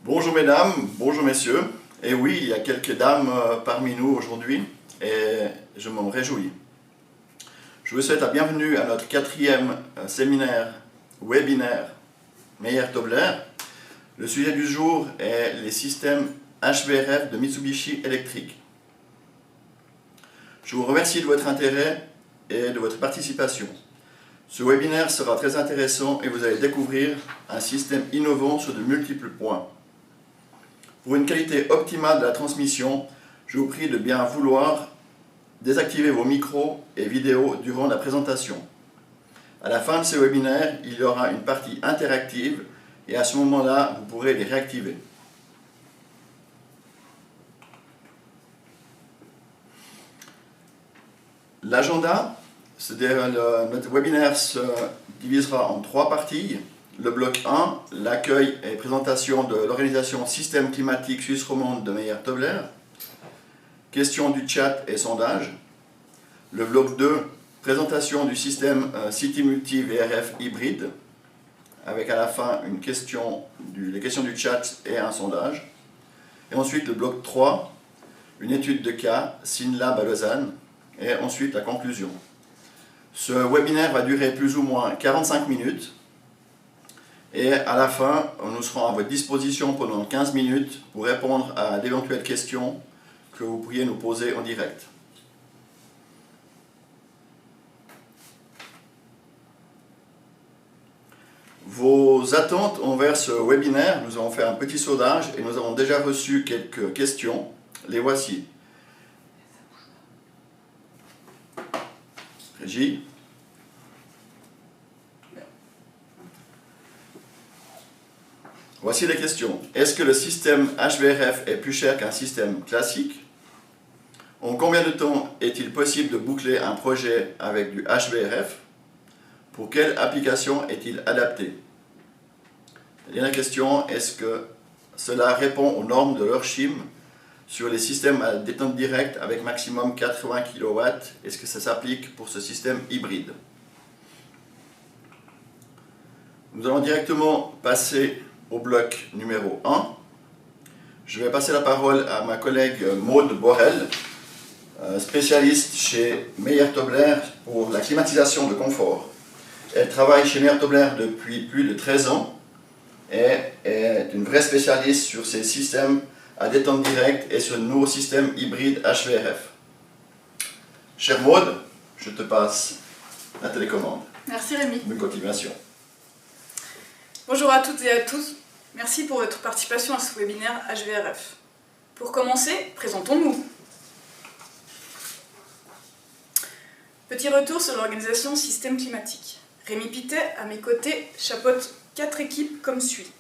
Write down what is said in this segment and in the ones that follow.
Bonjour mesdames, bonjour messieurs. Et oui, il y a quelques dames parmi nous aujourd'hui et je m'en réjouis. Je vous souhaite la bienvenue à notre 4e séminaire webinaire Meyer-Tobler. Le sujet du jour est les systèmes HVRF de Mitsubishi Electric. Je vous remercie de votre intérêt et de votre participation. Ce webinaire sera très intéressant et vous allez découvrir un système innovant sur de multiples points. Pour une qualité optimale de la transmission, je vous prie de bien vouloir désactiver vos micros et vidéos durant la présentation. À la fin de ce webinaire, il y aura une partie interactive et à ce moment-là, vous pourrez les réactiver. L'agenda, notre webinaire se divisera en 3 parties. Le bloc 1, l'accueil et présentation de l'organisation Système climatique suisse romande de Meyer-Tobler. Questions du chat et sondage. Le bloc 2, présentation du système City Multi VRF hybride, avec à la fin les questions du chat et un sondage. Et ensuite le bloc 3, une étude de cas, SynLab à Lausanne, et ensuite la conclusion. Ce webinaire va durer plus ou moins 45 minutes. Et à la fin, nous serons à votre disposition pendant 15 minutes pour répondre à d'éventuelles questions que vous pourriez nous poser en direct. Vos attentes envers ce webinaire, nous avons fait un petit sondage et nous avons déjà reçu quelques questions. Les voici. Régie. Voici les questions. Est-ce que le système HVRF est plus cher qu'un système classique? En combien de temps est-il possible de boucler un projet avec du HVRF? Pour quelle application est-il adapté? La dernière question, est-ce que cela répond aux normes de l'EuroChim sur les systèmes à détente directe avec maximum 80 kW? Est-ce que ça s'applique pour ce système hybride? Nous allons directement passer au bloc numéro 1. Je vais passer la parole à ma collègue Maude Borel, spécialiste chez Meyer-Tobler pour la climatisation de confort. Elle travaille chez Meyer-Tobler depuis plus de 13 ans et est une vraie spécialiste sur ces systèmes à détente directe et sur de nouveaux systèmes hybrides HVRF. Chère Maude, je te passe la télécommande. Merci Rémi. Bonne continuation. Bonjour à toutes et à tous. Merci pour votre participation à ce webinaire HVRF. Pour commencer, présentons-nous. Petit retour sur l'organisation Système climatique. Rémi Pittet, à mes côtés, chapeaute 4 équipes comme suit.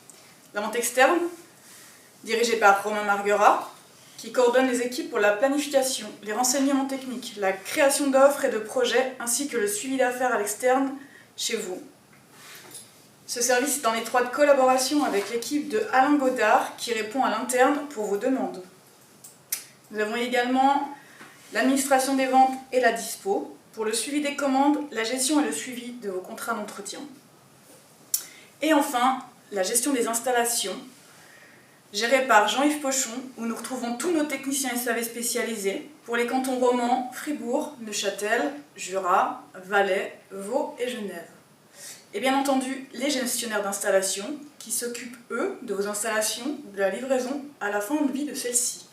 La vente externe, dirigée par Romain Marguerat, qui coordonne les équipes pour la planification, les renseignements techniques, la création d'offres et de projets, ainsi que le suivi d'affaires à l'externe chez vous. Ce service est en étroite collaboration avec l'équipe de Alain Godard qui répond à l'interne pour vos demandes. Nous avons également l'administration des ventes et la dispo pour le suivi des commandes, la gestion et le suivi de vos contrats d'entretien. Et enfin, la gestion des installations, gérée par Jean-Yves Pochon, où nous retrouvons tous nos techniciens SAV spécialisés pour les cantons romans, Fribourg, Neuchâtel, Jura, Valais, Vaud et Genève. Et bien entendu, les gestionnaires d'installation qui s'occupent, eux, de vos installations, de la livraison à la fin de vie de celle-ci.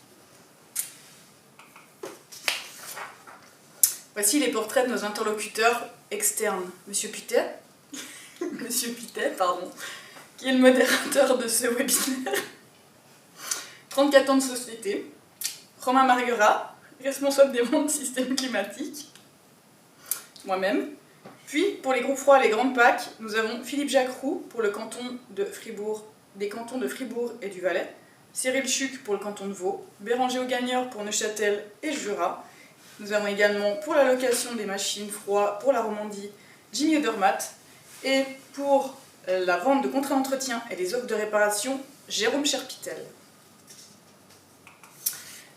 Voici les portraits de nos interlocuteurs externes. Monsieur Pittet, qui est le modérateur de ce webinaire. 34 ans de société. Romain Marguerat, responsable des ventes système climatique. Moi-même. Puis, pour les groupes froids et les grandes PAC, nous avons Philippe Jacroux pour le canton de Fribourg, des cantons de Fribourg et du Valais, Cyril Chuc pour le canton de Vaud, Béranger Augagneur pour Neuchâtel et Jura. Nous avons également pour la location des machines froides pour la Romandie, Jimmy Odermatt, et pour la vente de contrats d'entretien et les offres de réparation, Jérôme Cherpitel.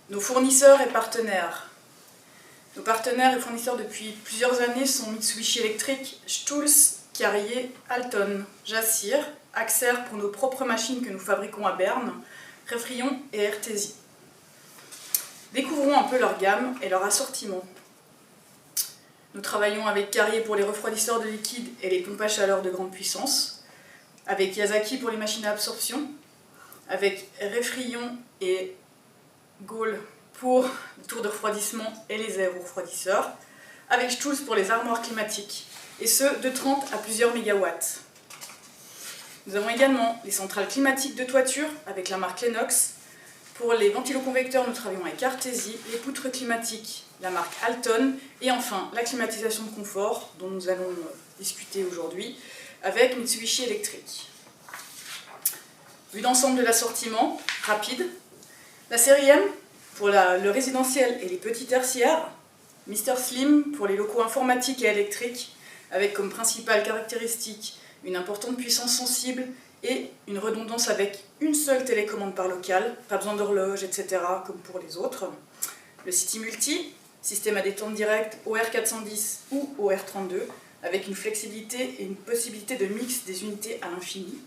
Nos fournisseurs et partenaires. Nos partenaires et fournisseurs depuis plusieurs années sont Mitsubishi Electric, Stulz, Carrier, Alton, Jassir, Axer pour nos propres machines que nous fabriquons à Berne, Refrion et RTSI. Découvrons un peu leur gamme et leur assortiment. Nous travaillons avec Carrier pour les refroidisseurs de liquide et les pompes à chaleur de grande puissance, avec Yazaki pour les machines à absorption, avec Refrion et Gaulle pour les tours de refroidissement et les aéro-refroidisseurs, avec Stulz pour les armoires climatiques, et ce de 30 à plusieurs mégawatts. Nous avons également les centrales climatiques de toiture avec la marque Lennox. Pour les ventiloconvecteurs, nous travaillons avec Artesi, les poutres climatiques, la marque Alton, et enfin la climatisation de confort, dont nous allons discuter aujourd'hui, avec Mitsubishi Electric. Vue d'ensemble de l'assortiment, rapide. La série M pour le résidentiel et les petits tertiaires, Mr Slim pour les locaux informatiques et électriques, avec comme principale caractéristique une importante puissance sensible et une redondance avec une seule télécommande par local, pas besoin d'horloge, etc. comme pour les autres. Le City Multi, système à détente directe OR410 ou OR32, avec une flexibilité et une possibilité de mix des unités à l'infini.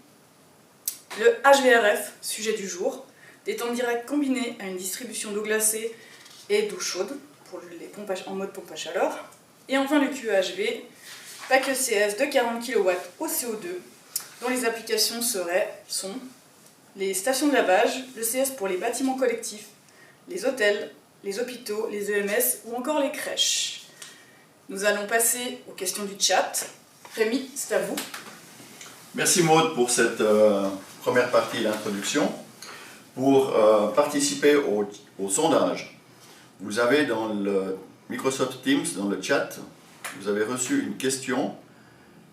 Le HVRF, sujet du jour, détente directe combinée à une distribution d'eau glacée et d'eau chaude pour les pompes en mode pompe à chaleur. Et enfin le QEHV, pack ECS de 40 kW au CO2, dont les applications sont les stations de lavage, le CS pour les bâtiments collectifs, les hôtels, les hôpitaux, les EMS ou encore les crèches. Nous allons passer aux questions du chat. Rémi, c'est à vous. Merci Maud pour cette première partie d'introduction. Pour participer au sondage, vous avez dans le Microsoft Teams, dans le chat, vous avez reçu une question.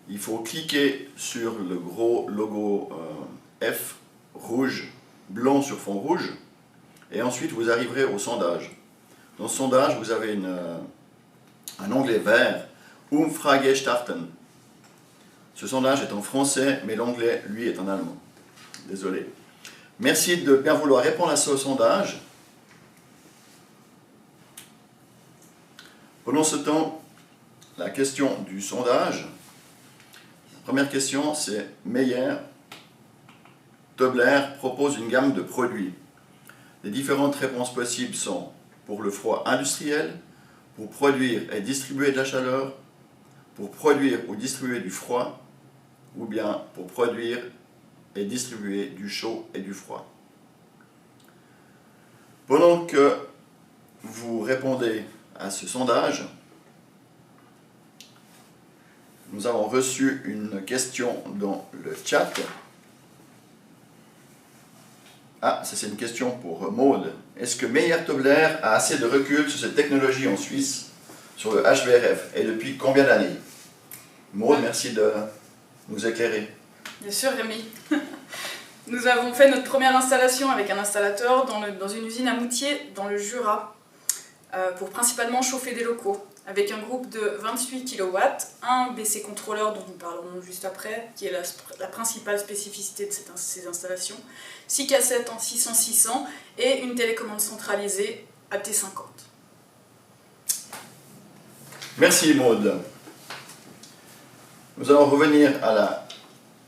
Il faut cliquer sur le gros logo F rouge, blanc sur fond rouge, et ensuite vous arriverez au sondage. Dans ce sondage, vous avez un onglet vert, Umfrage starten. Ce sondage est en français, mais l'onglet, lui, est en allemand. Désolé. Merci de bien vouloir répondre à ce sondage. Pendant ce temps, la question du sondage. La première question, c'est Meyer Tobler propose une gamme de produits. Les différentes réponses possibles sont pour le froid industriel, pour produire et distribuer de la chaleur, pour produire ou distribuer du froid, ou bien pour produire et distribuer du chaud et du froid. Pendant que vous répondez à ce sondage, nous avons reçu une question dans le chat. Ah, ça c'est une question pour Maud. Est-ce que Meyer-Tobler a assez de recul sur cette technologie en Suisse, sur le HVRF, et depuis combien d'années? Maud, merci de nous éclairer. Bien sûr, Rémi. Nous avons fait notre première installation avec un installateur dans une usine à Moutier, dans le Jura, pour principalement chauffer des locaux, avec un groupe de 28 kW, un BC contrôleur dont nous parlerons juste après, qui est la principale spécificité de ces installations, 6 cassettes en 600-600 et une télécommande centralisée AT50. Merci Maud. Nous allons revenir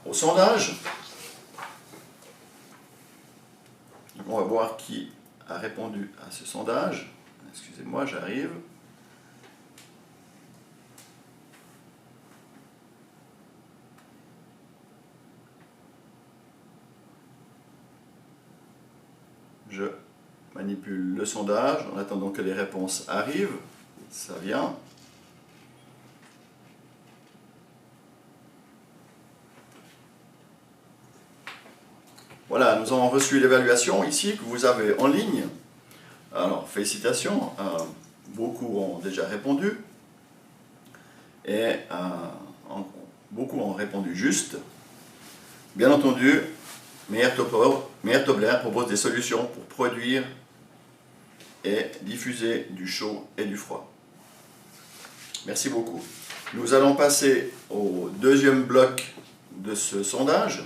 au sondage. On va voir qui a répondu à ce sondage. Excusez-moi, j'arrive. Je manipule le sondage en attendant que les réponses arrivent. Ça vient. Voilà, nous avons reçu l'évaluation ici que vous avez en ligne. Alors, félicitations, beaucoup ont déjà répondu et beaucoup ont répondu juste. Bien entendu, Meyer-Tobler propose des solutions pour produire et diffuser du chaud et du froid. Merci beaucoup. Nous allons passer au deuxième bloc de ce sondage.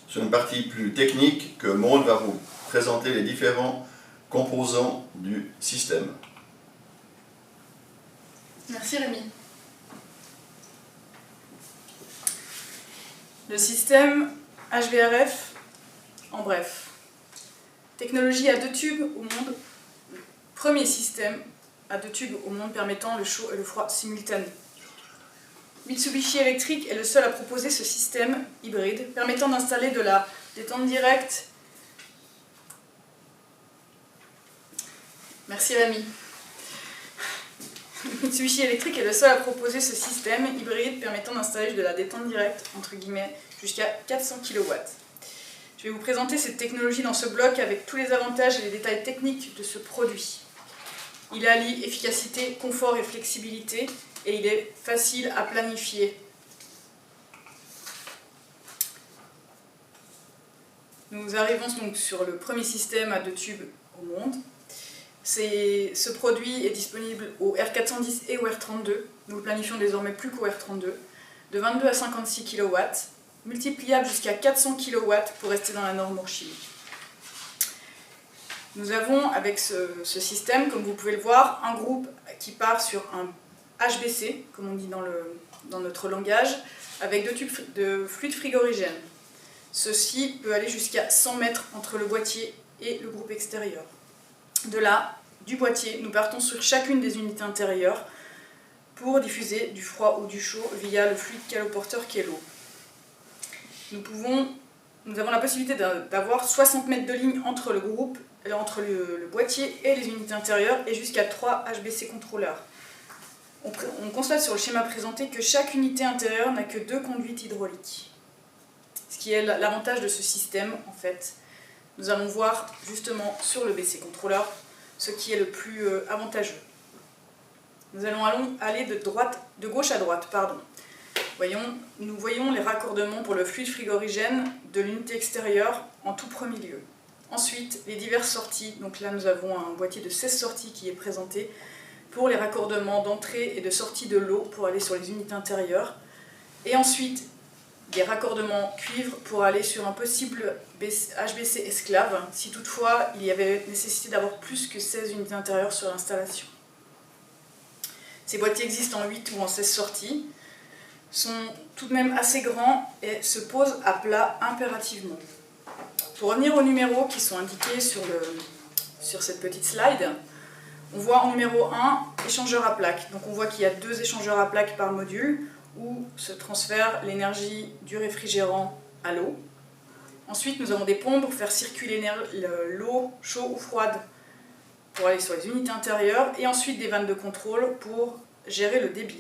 C'est une partie plus technique que Maud va vous présenter les différents composants du système. Merci Rémi. Le système HVRF, en bref. Technologie à 2 tubes au monde. Premier système à 2 tubes au monde permettant le chaud et le froid simultanés. Mitsubishi Electric est le seul à proposer ce système hybride permettant d'installer de la détente directe. Merci Rami. Mitsubishi Electric est le seul à proposer ce système hybride permettant d'installer de la détente directe, entre guillemets, jusqu'à 400 kW. Je vais vous présenter cette technologie dans ce bloc avec tous les avantages et les détails techniques de ce produit. Il allie efficacité, confort et flexibilité et il est facile à planifier. Nous arrivons donc sur le premier système à 2 tubes au monde. Ce produit est disponible au R410 et au R32. Nous le planifions désormais plus qu'au R32, de 22 à 56 kW, multipliable jusqu'à 400 kW pour rester dans la norme Orchille. Nous avons avec ce système, comme vous pouvez le voir, un groupe qui part sur un HBC, comme on dit dans notre langage, avec 2 tubes de fluide frigorigène. Ceci peut aller jusqu'à 100 mètres entre le boîtier et le groupe extérieur. De là, du boîtier, nous partons sur chacune des unités intérieures pour diffuser du froid ou du chaud via le fluide caloporteur qui est l'eau. Nous avons la possibilité d'avoir 60 mètres de ligne entre le groupe, entre le boîtier et les unités intérieures et jusqu'à 3 HBC contrôleurs. On constate sur le schéma présenté que chaque unité intérieure n'a que 2 conduites hydrauliques. Ce qui est l'avantage de ce système, en fait. Nous allons voir justement sur le BC contrôleur ce qui est le plus avantageux. Nous allons aller de gauche à droite. Nous voyons les raccordements pour le fluide frigorigène de l'unité extérieure en tout premier lieu. Ensuite, les diverses sorties. Donc là, nous avons un boîtier de 16 sorties qui est présenté pour les raccordements d'entrée et de sortie de l'eau pour aller sur les unités intérieures. Et ensuite, des raccordements cuivre pour aller sur un possible HBC esclave, si toutefois il y avait nécessité d'avoir plus que 16 unités intérieures sur l'installation. Ces boîtiers existent en 8 ou en 16 sorties, sont tout de même assez grands et se posent à plat impérativement. Pour revenir aux numéros qui sont indiqués sur cette petite slide, on voit en numéro 1, échangeur à plaques. Donc on voit qu'il y a 2 échangeurs à plaques par module, où se transfère l'énergie du réfrigérant à l'eau. Ensuite, nous avons des pompes pour faire circuler l'eau chaude ou froide pour aller sur les unités intérieures, et ensuite des vannes de contrôle pour gérer le débit.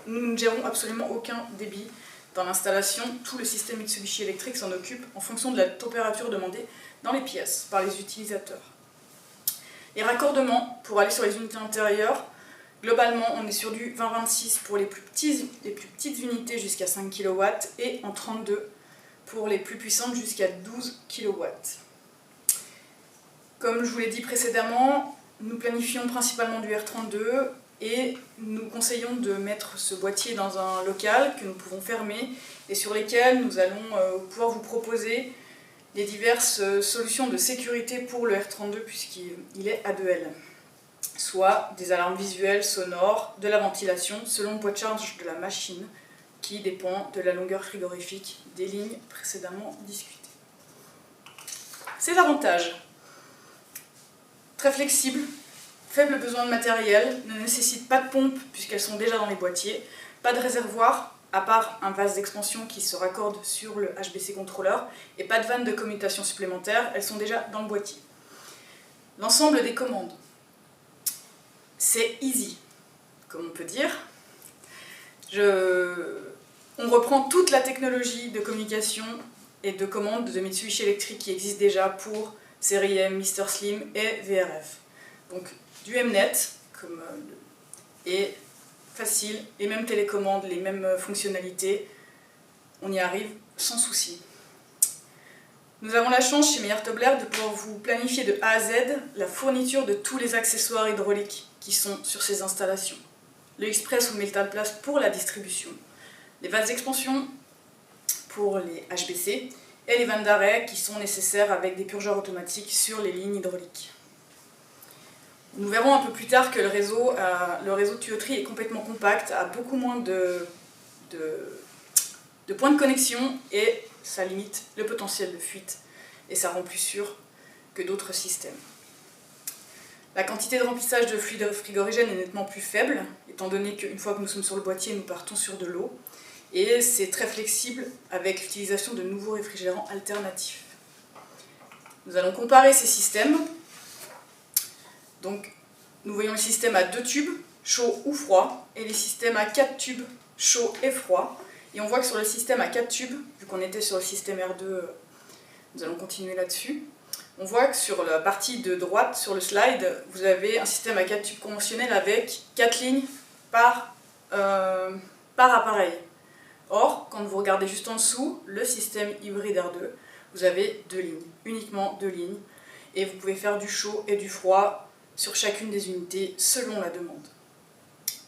Nous ne gérons absolument aucun débit dans l'installation. Tout le système Mitsubishi Electric s'en occupe en fonction de la température demandée dans les pièces par les utilisateurs. Les raccordements pour aller sur les unités intérieures. Globalement, on est sur du 20-26 pour les plus petites unités jusqu'à 5 kW et en 32 pour les plus puissantes jusqu'à 12 kW. Comme je vous l'ai dit précédemment, nous planifions principalement du R32 et nous conseillons de mettre ce boîtier dans un local que nous pouvons fermer et sur lesquels nous allons pouvoir vous proposer les diverses solutions de sécurité pour le R32 puisqu'il est A2L. Soit des alarmes visuelles, sonores, de la ventilation, selon le poids de charge de la machine, qui dépend de la longueur frigorifique des lignes précédemment discutées. Ces avantages: très flexible, faible besoin de matériel, ne nécessite pas de pompe puisqu'elles sont déjà dans les boîtiers, pas de réservoir, à part un vase d'expansion qui se raccorde sur le HBC contrôleur, et pas de vanne de commutation supplémentaire, elles sont déjà dans le boîtier. L'ensemble des commandes. C'est easy, comme on peut dire. On reprend toute la technologie de communication et de commande de Mitsubishi Electric qui existe déjà pour série M, Mr Slim et VRF. Donc du Mnet, et facile, les mêmes télécommandes, les mêmes fonctionnalités, on y arrive sans souci. Nous avons la chance chez Meyer-Tobler de pouvoir vous planifier de A à Z la fourniture de tous les accessoires hydrauliques qui sont sur ces installations. Le Express ou Metal Place pour la distribution, les vases d'expansion pour les HBC et les vannes d'arrêt qui sont nécessaires avec des purgeurs automatiques sur les lignes hydrauliques. Nous verrons un peu plus tard que le réseau de tuyauterie est complètement compact, a beaucoup moins de points de connexion et ça limite le potentiel de fuite et ça rend plus sûr que d'autres systèmes. La quantité de remplissage de fluide frigorigène est nettement plus faible, étant donné qu'une fois que nous sommes sur le boîtier, nous partons sur de l'eau, et c'est très flexible avec l'utilisation de nouveaux réfrigérants alternatifs. Nous allons comparer ces systèmes. Donc, nous voyons le système à 2 tubes, chaud ou froid, et les systèmes à 4 tubes, chaud et froid. Et on voit que sur le système à 4 tubes, vu qu'on était sur le système R2, nous allons continuer là-dessus. On voit que sur la partie de droite, sur le slide, vous avez un système à 4 tubes conventionnel avec 4 lignes par appareil. Or, quand vous regardez juste en dessous, le système hybride R2, vous avez 2 lignes, uniquement 2 lignes, et vous pouvez faire du chaud et du froid sur chacune des unités selon la demande.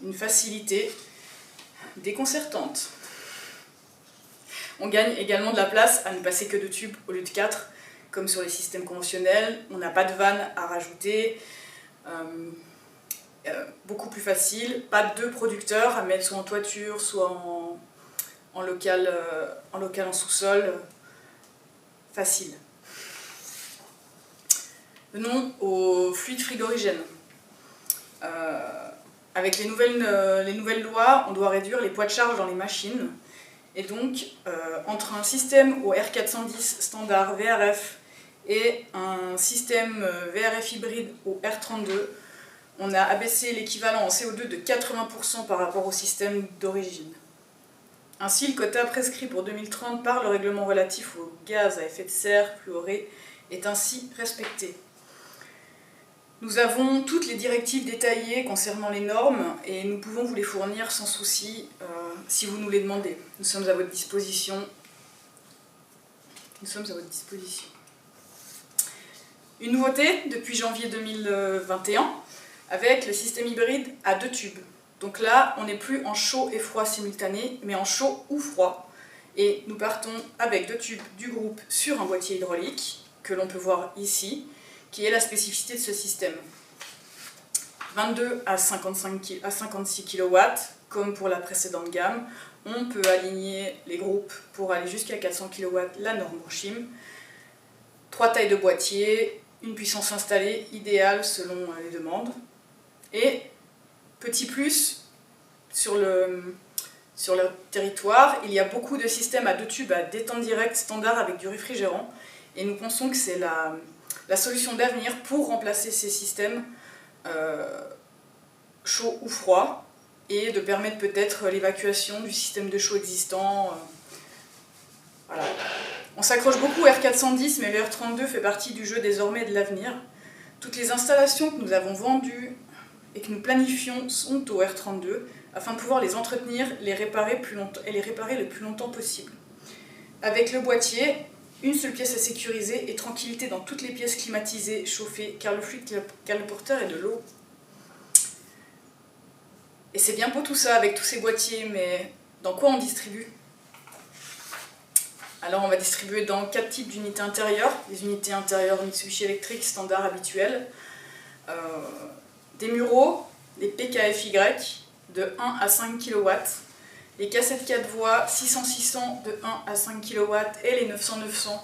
Une facilité déconcertante. On gagne également de la place à ne passer que 2 tubes au lieu de 4, comme sur les systèmes conventionnels. On n'a pas de vanne à rajouter, beaucoup plus facile, pas de 2 producteurs à mettre soit en toiture, soit en local en sous-sol, facile. Venons au fluide frigorigène. Avec les nouvelles lois, on doit réduire les poids de charge dans les machines. Et donc, entre un système au R410 standard VRF et un système VRF hybride au R32, on a abaissé l'équivalent en CO2 de 80% par rapport au système d'origine. Ainsi, le quota prescrit pour 2030 par le règlement relatif aux gaz à effet de serre fluorés est ainsi respecté. Nous avons toutes les directives détaillées concernant les normes et nous pouvons vous les fournir sans souci si vous nous les demandez. Nous sommes à votre disposition. Une nouveauté depuis janvier 2021 avec le système hybride à 2 tubes. Donc là, on n'est plus en chaud et froid simultané, mais en chaud ou froid. Et nous partons avec 2 tubes du groupe sur un boîtier hydraulique, que l'on peut voir ici, qui est la spécificité de ce système. 22 à 56 kW, comme pour la précédente gamme. On peut aligner les groupes pour aller jusqu'à 400 kW, la norme Bourchim. 3 tailles de boîtier, une puissance installée idéale selon les demandes. Et petit plus, sur le territoire, il y a beaucoup de systèmes à 2 tubes à détente directe standard avec du réfrigérant. Et nous pensons que c'est la solution d'avenir pour remplacer ces systèmes chaud ou froid et de permettre peut-être l'évacuation du système de chaud existant. Voilà. On s'accroche beaucoup au R410, mais le R32 fait partie du jeu désormais de l'avenir. Toutes les installations que nous avons vendues et que nous planifions sont au R32 afin de pouvoir les entretenir et les réparer le plus longtemps possible. Avec le boîtier, une seule pièce à sécuriser et tranquillité dans toutes les pièces climatisées, chauffées, car le fluide caloporteur est de l'eau. Et c'est bien beau tout ça avec tous ces boîtiers, mais dans quoi on distribue? Alors on va distribuer dans 4 types d'unités intérieures. Les unités intérieures Mitsubishi électriques standard habituelles, des Muro, les PKFY de 1 à 5 kW, les cassettes 4 voies 600-600 de 1 à 5 kW et les 900-900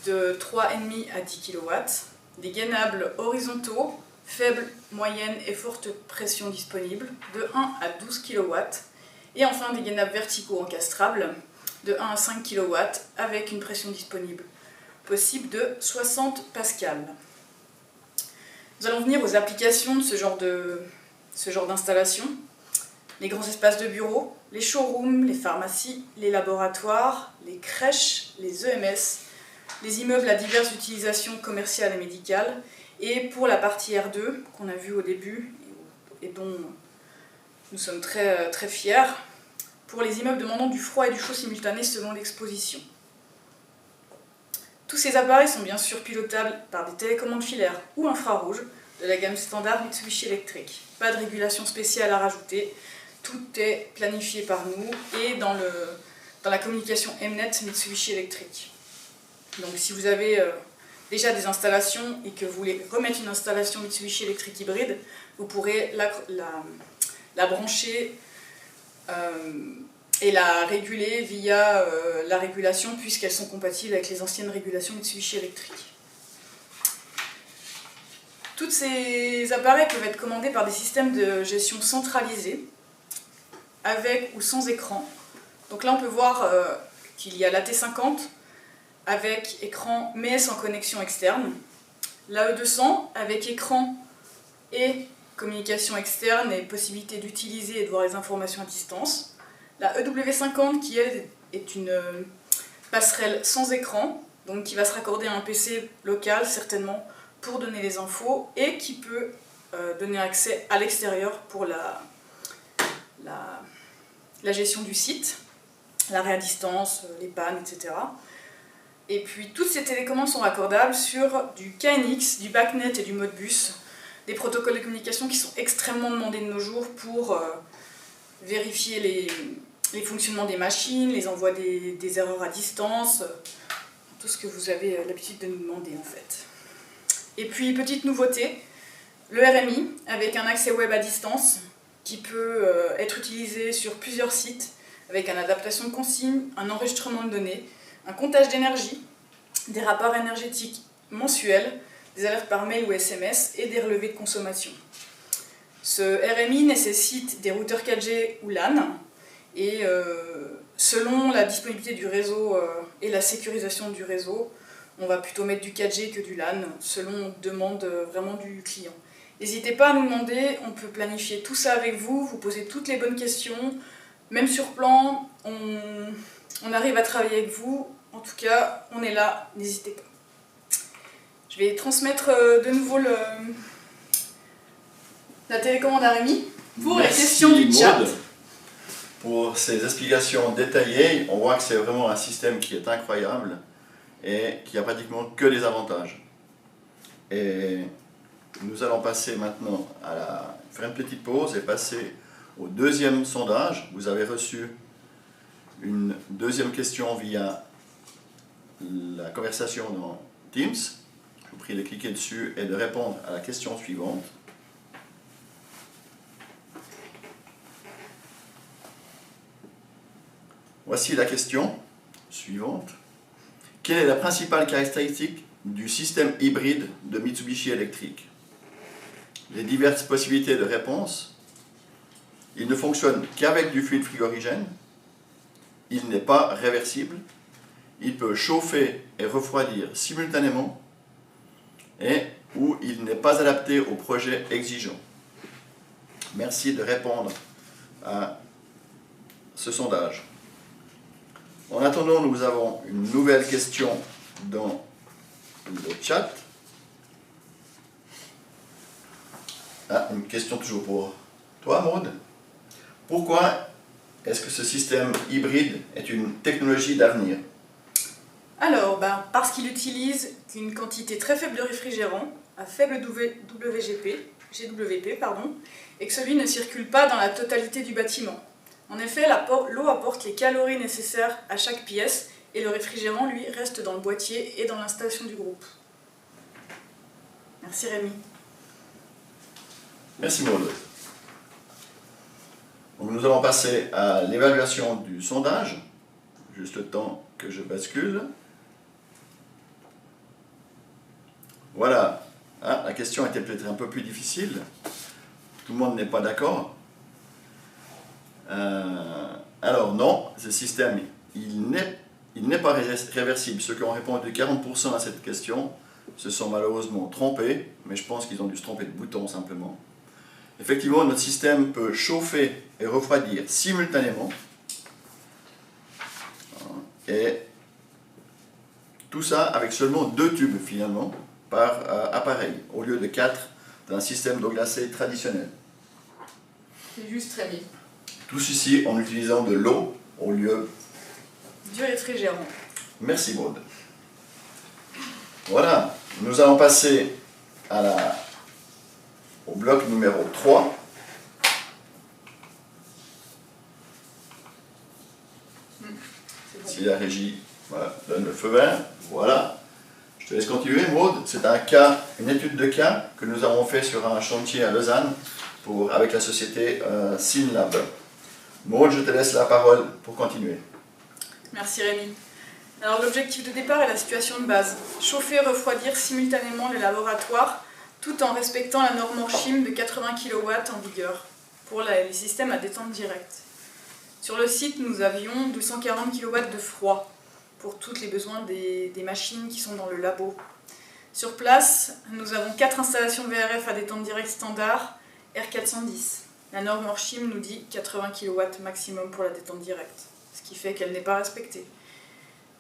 de 3,5 à 10 kW, des gainables horizontaux, faible, moyenne et forte pression disponible de 1 à 12 kW, et enfin des gainables verticaux encastrables de 1 à 5 kW avec une pression disponible possible de 60 pascal. Nous allons venir aux applications de ce genre d'installation. Les grands espaces de bureaux, les showrooms, les pharmacies, les laboratoires, les crèches, les EMS, les immeubles à diverses utilisations commerciales et médicales, et pour la partie R2 qu'on a vue au début et dont nous sommes très, très fiers, pour les immeubles demandant du froid et du chaud simultané selon l'exposition. Tous ces appareils sont bien sûr pilotables par des télécommandes filaires ou infrarouges de la gamme standard Mitsubishi électrique. Pas de régulation spéciale à rajouter, tout est planifié par nous et dans la communication Mnet Mitsubishi électrique. Donc si vous avez déjà des installations et que vous voulez remettre une installation Mitsubishi électrique hybride, vous pourrez la brancher et la réguler via la régulation, puisqu'elles sont compatibles avec les anciennes régulations Mitsubishi électriques. Tous ces appareils peuvent être commandés par des systèmes de gestion centralisés, avec ou sans écran. Donc là on peut voir qu'il y a l'AT50 avec écran mais sans connexion externe, l'AE200 avec écran et communication externe et possibilité d'utiliser et de voir les informations à distance, la EW50 qui elle est une passerelle sans écran, donc qui va se raccorder à un PC local certainement pour donner les infos et qui peut donner accès à l'extérieur pour la gestion du site, l'arrêt à distance, les pannes, etc. Et puis toutes ces télécommandes sont raccordables sur du KNX, du BACnet et du Modbus, des protocoles de communication qui sont extrêmement demandés de nos jours pour vérifier les fonctionnements des machines, les envois des erreurs à distance, tout ce que vous avez l'habitude de nous demander en fait. Et puis petite nouveauté, le RMI avec un accès web à distance qui peut être utilisé sur plusieurs sites avec une adaptation de consignes, un enregistrement de données, un comptage d'énergie, des rapports énergétiques mensuels, des alertes par mail ou SMS et des relevés de consommation. Ce RMI nécessite des routeurs 4G ou LAN et selon la disponibilité du réseau et la sécurisation du réseau, on va plutôt mettre du 4G que du LAN selon demande vraiment du client. N'hésitez pas à nous demander, on peut planifier tout ça avec vous, vous posez toutes les bonnes questions, même sur plan, on arrive à travailler avec vous, en tout cas on est là, n'hésitez pas. Je vais transmettre de nouveau la télécommande à Rémi pour les questions du chat. Maud, pour ces explications détaillées, on voit que c'est vraiment un système qui est incroyable et qui a pratiquement que des avantages. Et nous allons passer maintenant faire une petite pause et passer au deuxième sondage. Vous avez reçu une deuxième question via la conversation dans Teams. Je vous prie de cliquer dessus et de répondre à la question suivante. Voici la question suivante. Quelle est la principale caractéristique du système hybride de Mitsubishi électrique? Les diverses possibilités de réponse. Il ne fonctionne qu'avec du fluide frigorigène. Il n'est pas réversible. Il peut chauffer et refroidir simultanément. Ou il n'est pas adapté aux projets exigeants. Merci de répondre à ce sondage. En attendant, nous avons une nouvelle question dans le chat. Une question toujours pour toi, Maud. Pourquoi est-ce que ce système hybride est une technologie d'avenir? Alors, parce qu'il utilise une quantité très faible de réfrigérant, à faible GWP, et que celui ne circule pas dans la totalité du bâtiment. En effet, l'eau apporte les calories nécessaires à chaque pièce et le réfrigérant, lui, reste dans le boîtier et dans l'installation du groupe. Merci Rémi. Merci Maud. Donc nous allons passer à l'évaluation du sondage. Juste le temps que je bascule. Voilà. La question était peut-être un peu plus difficile. Tout le monde n'est pas d'accord. Alors non, ce système, il n'est pas réversible. Ceux qui ont répondu 40% à cette question se sont malheureusement trompés, mais je pense qu'ils ont dû se tromper de bouton simplement. Effectivement, notre système peut chauffer et refroidir simultanément. Et tout ça avec seulement 2 tubes finalement par appareil, au lieu de 4 d'un système d'eau glacée traditionnel. C'est juste Rémi. Tout ceci en utilisant de l'eau au lieu du réfrigérant. Merci Maud. Voilà, nous allons passer au bloc numéro 3. Si la régie donne le feu vert, voilà. Je te laisse continuer Maud. C'est une étude de cas que nous avons fait sur un chantier à Lausanne avec la société Synlab. Maud, je te laisse la parole pour continuer. Merci Rémi. Alors l'objectif de départ est la situation de base. Chauffer et refroidir simultanément les laboratoires tout en respectant la norme Orchim de 80 kW en vigueur pour les systèmes à détente directe. Sur le site, nous avions 240 kW de froid pour tous les besoins des machines qui sont dans le labo. Sur place, nous avons 4 installations VRF à détente directe standard R410. La norme Orchim nous dit 80 kW maximum pour la détente directe, ce qui fait qu'elle n'est pas respectée.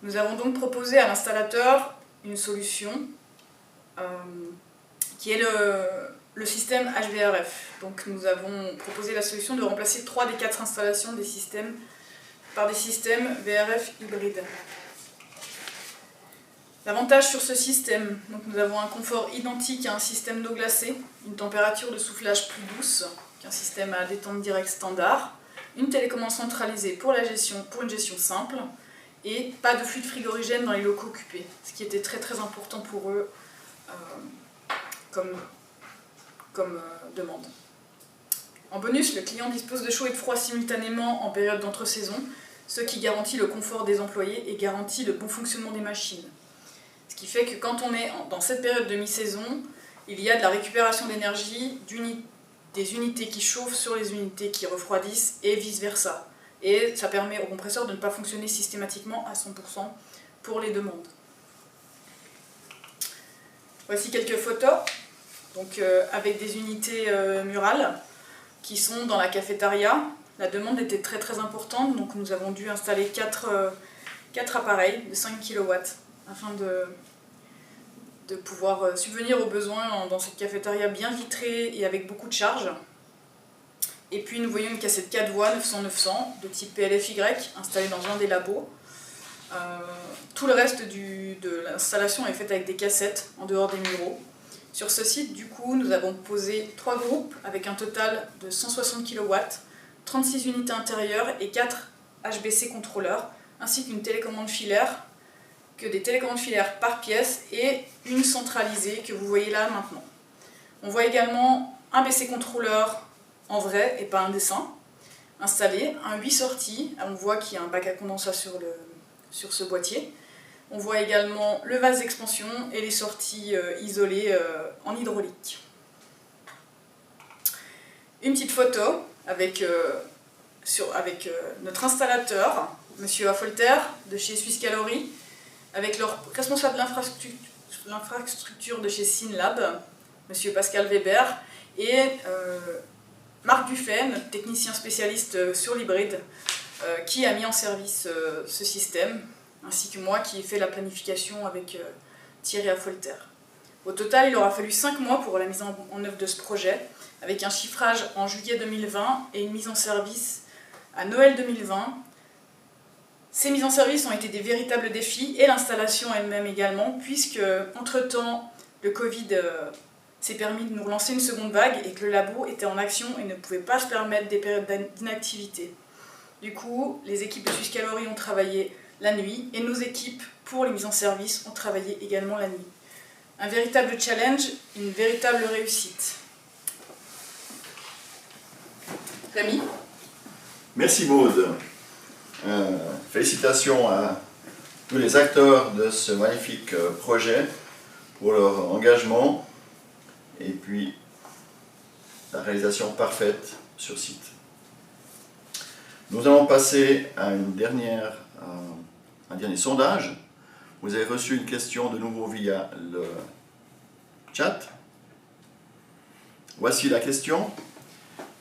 Nous avons donc proposé à l'installateur une solution qui est le système HVRF. Donc nous avons proposé la solution de remplacer 3 des 4 installations des systèmes par des systèmes VRF hybrides. L'avantage sur ce système, donc nous avons un confort identique à un système d'eau glacée, une température de soufflage plus douce qu'un système à détente directe standard, une télécommande centralisée pour une gestion simple, et pas de fluide frigorigène dans les locaux occupés, ce qui était très très important pour eux comme demande. En bonus, le client dispose de chaud et de froid simultanément en période d'entre-saison, ce qui garantit le confort des employés et garantit le bon fonctionnement des machines. Ce qui fait que quand on est dans cette période de mi-saison, il y a de la récupération d'énergie des unités qui chauffent sur les unités qui refroidissent et vice-versa. Et ça permet au compresseur de ne pas fonctionner systématiquement à 100% pour les demandes. Voici quelques photos donc, avec des unités murales qui sont dans la cafétéria. La demande était très très importante, donc nous avons dû installer 4 appareils de 5 kW afin de pouvoir subvenir aux besoins dans cette cafétéria bien vitrée et avec beaucoup de charge. Et puis nous voyons une cassette 4 voies 900-900 de type PLFY installée dans un des labos. Tout le reste de l'installation est fait avec des cassettes en dehors des muraux. Sur ce site, du coup, nous avons posé 3 groupes avec un total de 160 kW, 36 unités intérieures et 4 HBC contrôleurs, ainsi qu'une télécommande filaire, des télécommandes filaires par pièce et une centralisée que vous voyez là maintenant. On voit également un BC contrôleur en vrai et pas un dessin, installé, un 8 sorties, on voit qu'il y a un bac à condensat sur ce boîtier. On voit également le vase d'expansion et les sorties isolées en hydraulique. Une petite photo avec notre installateur, Monsieur Affolter, de chez Suisse Calories, avec leur responsable de l'infrastructure de chez Synlab, Monsieur Pascal Weber, et Marc Dufay, notre technicien spécialiste sur l'hybride, qui a mis en service ce système, ainsi que moi qui ai fait la planification avec Thierry Affolter. Au total, il aura fallu 5 mois pour la mise en œuvre de ce projet, avec un chiffrage en juillet 2020 et une mise en service à Noël 2020. Ces mises en service ont été des véritables défis, et l'installation elle-même également, puisque, entre-temps, le Covid s'est permis de nous relancer une seconde vague et que le labo était en action et ne pouvait pas se permettre des périodes d'inactivité. Du coup, les équipes de Suisse Calories ont travaillé la nuit et nos équipes, pour les mises en service, ont travaillé également la nuit. Un véritable challenge, une véritable réussite. Rémi ? Merci Maud. Félicitations à tous les acteurs de ce magnifique projet pour leur engagement et puis la réalisation parfaite sur site. Nous allons passer à un dernier sondage. Vous avez reçu une question de nouveau via le chat. Voici la question.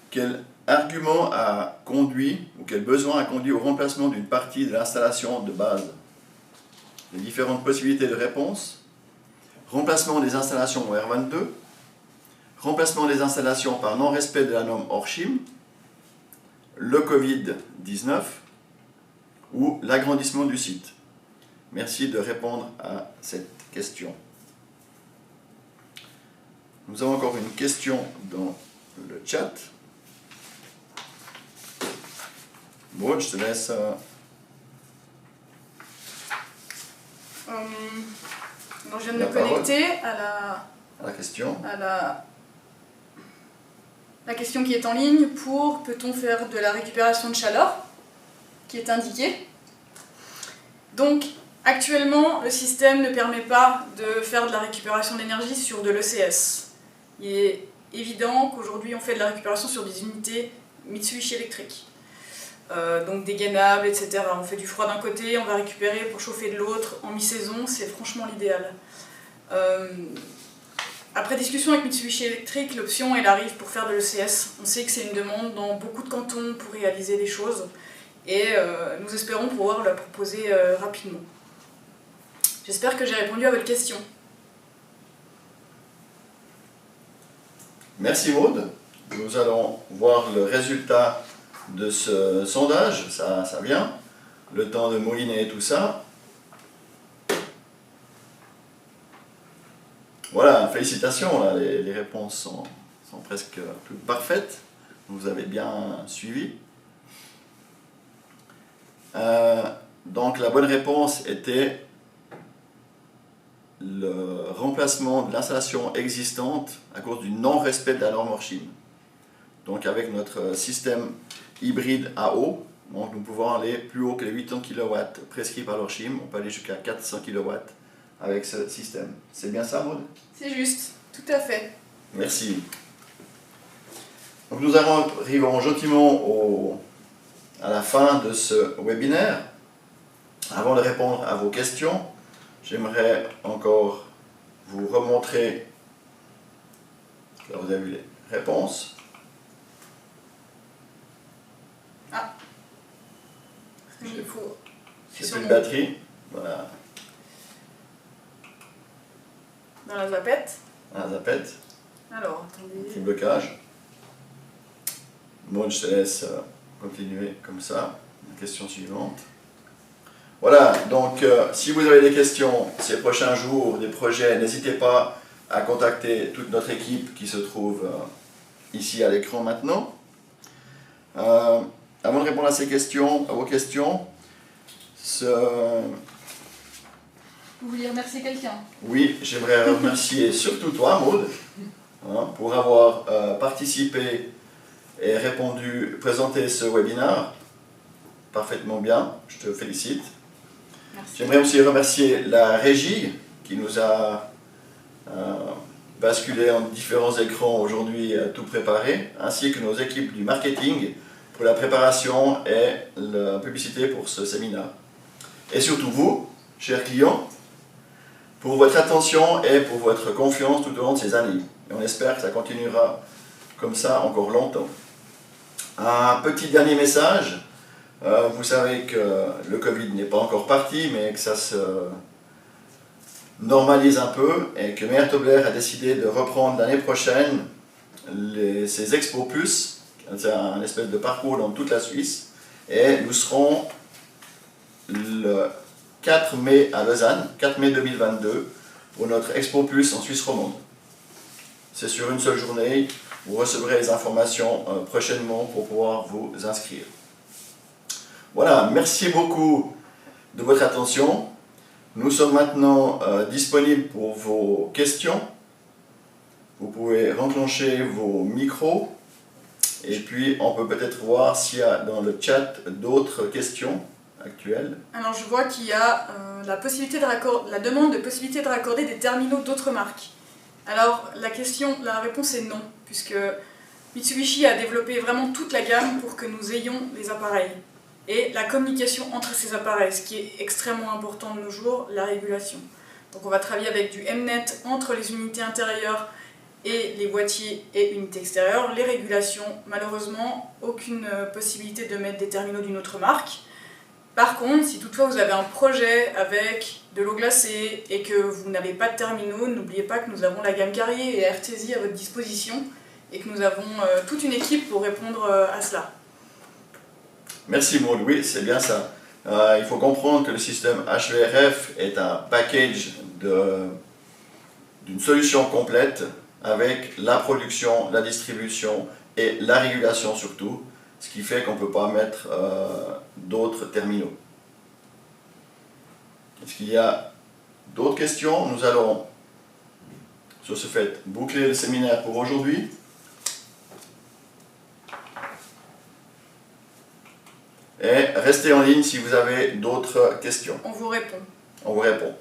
Quel argument a conduit, ou quel besoin a conduit au remplacement d'une partie de l'installation de base? Les différentes possibilités de réponse: remplacement des installations au R22, remplacement des installations par non-respect de la norme Orchim, le Covid-19 ou l'agrandissement du site. Merci de répondre à cette question. Nous avons encore une question dans le chat. Bon, je te laisse. Je viens de me connecter à la question. la question qui est en ligne pour peut-on faire de la récupération de chaleur, qui est indiquée. Donc, actuellement, le système ne permet pas de faire de la récupération d'énergie sur de l'ECS. Il est évident qu'aujourd'hui, on fait de la récupération sur des unités Mitsubishi électriques. Donc des gainables, etc. On fait du froid d'un côté, on va récupérer pour chauffer de l'autre en mi-saison, c'est franchement l'idéal. Après discussion avec Mitsubishi Electric, l'option elle arrive pour faire de l'ECS. On sait que c'est une demande dans beaucoup de cantons pour réaliser des choses et nous espérons pouvoir la proposer rapidement. J'espère que j'ai répondu à votre question. Merci Maud. Nous allons voir le résultat de ce sondage. Ça vient. Le temps de mouliner tout ça. Voilà, félicitations, là, les réponses sont presque toutes parfaites. Vous avez bien suivi. Donc la bonne réponse était le remplacement de l'installation existante à cause du non-respect de la norme Orchim. Donc avec notre système hybride à eau, donc nous pouvons aller plus haut que les 800 kW prescrits par l'Orchim, on peut aller jusqu'à 400 kW avec ce système. C'est bien ça, Maud? C'est juste, tout à fait. Merci. Donc nous arrivons gentiment à la fin de ce webinaire. Avant de répondre à vos questions, j'aimerais encore vous remontrer, là vous avez vu les réponses. Ah, il faut... C'est une batterie, voilà. Dans la zapette. La zapette. Alors, attendez. Petit blocage. Bon, je te laisse continuer comme ça. La question suivante. Voilà, donc si vous avez des questions ces prochains jours, des projets, n'hésitez pas à contacter toute notre équipe qui se trouve ici à l'écran maintenant. Avant de répondre à vos questions, Vous vouliez remercier quelqu'un? Oui, j'aimerais remercier surtout toi, Maud, pour avoir participé et présenté ce webinaire parfaitement bien. Je te félicite. Merci. J'aimerais aussi remercier la régie qui nous a basculé en différents écrans aujourd'hui tout préparé, ainsi que nos équipes du marketing pour la préparation et la publicité pour ce séminaire. Et surtout vous, chers clients, pour votre attention et pour votre confiance tout au long de ces années. Et on espère que ça continuera comme ça encore longtemps. Un petit dernier message. Vous savez que le Covid n'est pas encore parti, mais que ça se normalise un peu et que Meyer Tobler a décidé de reprendre l'année prochaine ces Expo Plus. C'est un espèce de parcours dans toute la Suisse. Et nous serons le 4 mai à Lausanne, 4 mai 2022, pour notre Expo Plus en Suisse romande. C'est sur une seule journée, vous recevrez les informations prochainement pour pouvoir vous inscrire. Voilà, merci beaucoup de votre attention. Nous sommes maintenant disponibles pour vos questions. Vous pouvez renclencher vos micros et puis on peut peut-être voir s'il y a dans le chat d'autres questions actuelles. Alors je vois qu'il y a la demande de possibilité de raccorder des terminaux d'autres marques. Alors la réponse est non, puisque Mitsubishi a développé vraiment toute la gamme pour que nous ayons les appareils. Et la communication entre ces appareils, ce qui est extrêmement important de nos jours, la régulation. Donc on va travailler avec du Mnet entre les unités intérieures et les boîtiers et unités extérieures. Les régulations, malheureusement, aucune possibilité de mettre des terminaux d'une autre marque. Par contre, si toutefois vous avez un projet avec de l'eau glacée et que vous n'avez pas de terminaux, n'oubliez pas que nous avons la gamme Carrier et RTZ à votre disposition et que nous avons toute une équipe pour répondre à cela. Merci Maud, oui, c'est bien ça. Il faut comprendre que le système HVRF est un package d'une solution complète avec la production, la distribution et la régulation surtout, ce qui fait qu'on ne peut pas mettre d'autres terminaux. Est-ce qu'il y a d'autres questions? Nous allons, sur ce fait, boucler le séminaire pour aujourd'hui. Restez en ligne si vous avez d'autres questions. On vous répond. On vous répond.